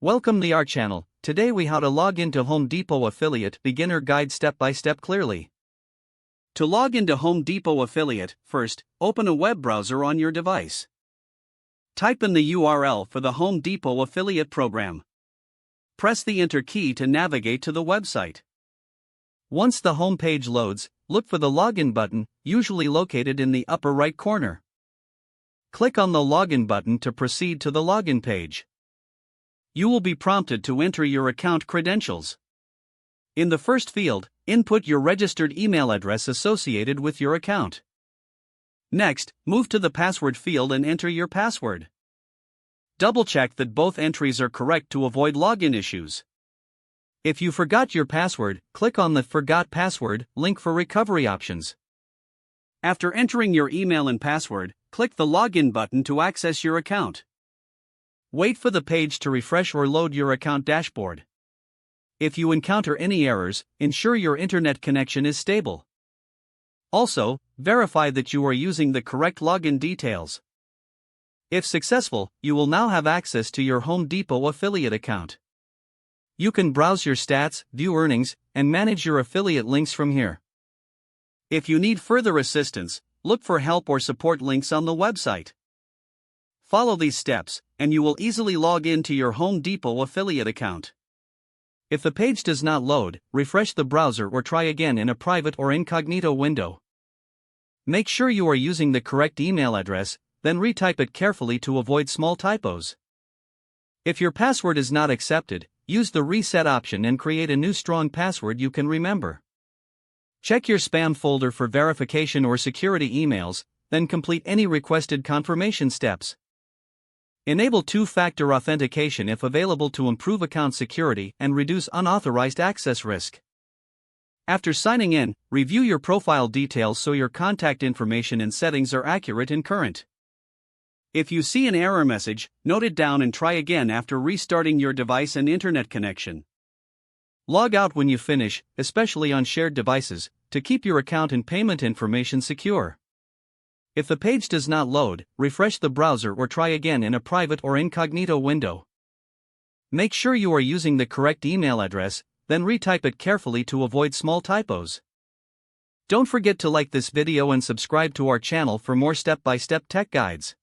Welcome to our channel. Today we how to log into Home Depot Affiliate Beginner Guide step by step clearly. To log into Home Depot Affiliate, first, open a web browser on your device. Type in the URL for the Home Depot Affiliate program. Press the Enter key to navigate to the website. Once the home page loads, look for the Login button, usually located in the upper right corner. Click on the Login button to proceed to the login page. You will be prompted to enter your account credentials. In the first field, input your registered email address associated with your account. Next, move to the password field and enter your password. Double-check that both entries are correct to avoid login issues. If you forgot your password, click on the Forgot Password link for recovery options. After entering your email and password, click the Login button to access your account. Wait for the page to refresh or load your account dashboard. If you encounter any errors, ensure your internet connection is stable. Also, verify that you are using the correct login details. If successful, you will now have access to your Home Depot affiliate account. You can browse your stats, view earnings, and manage your affiliate links from here. If you need further assistance, look for help or support links on the website. Follow these steps, and you will easily log in to your Home Depot affiliate account. If the page does not load, refresh the browser or try again in a private or incognito window. Make sure you are using the correct email address, then retype it carefully to avoid small typos. If your password is not accepted, use the reset option and create a new strong password you can remember. Check your spam folder for verification or security emails, then complete any requested confirmation steps. Enable two-factor authentication if available to improve account security and reduce unauthorized access risk. After signing in, review your profile details so your contact information and settings are accurate and current. If you see an error message, note it down and try again after restarting your device and internet connection. Log out when you finish, especially on shared devices, to keep your account and payment information secure. If the page does not load, refresh the browser or try again in a private or incognito window. Make sure you are using the correct email address, then retype it carefully to avoid small typos. Don't forget to like this video and subscribe to our channel for more step-by-step tech guides.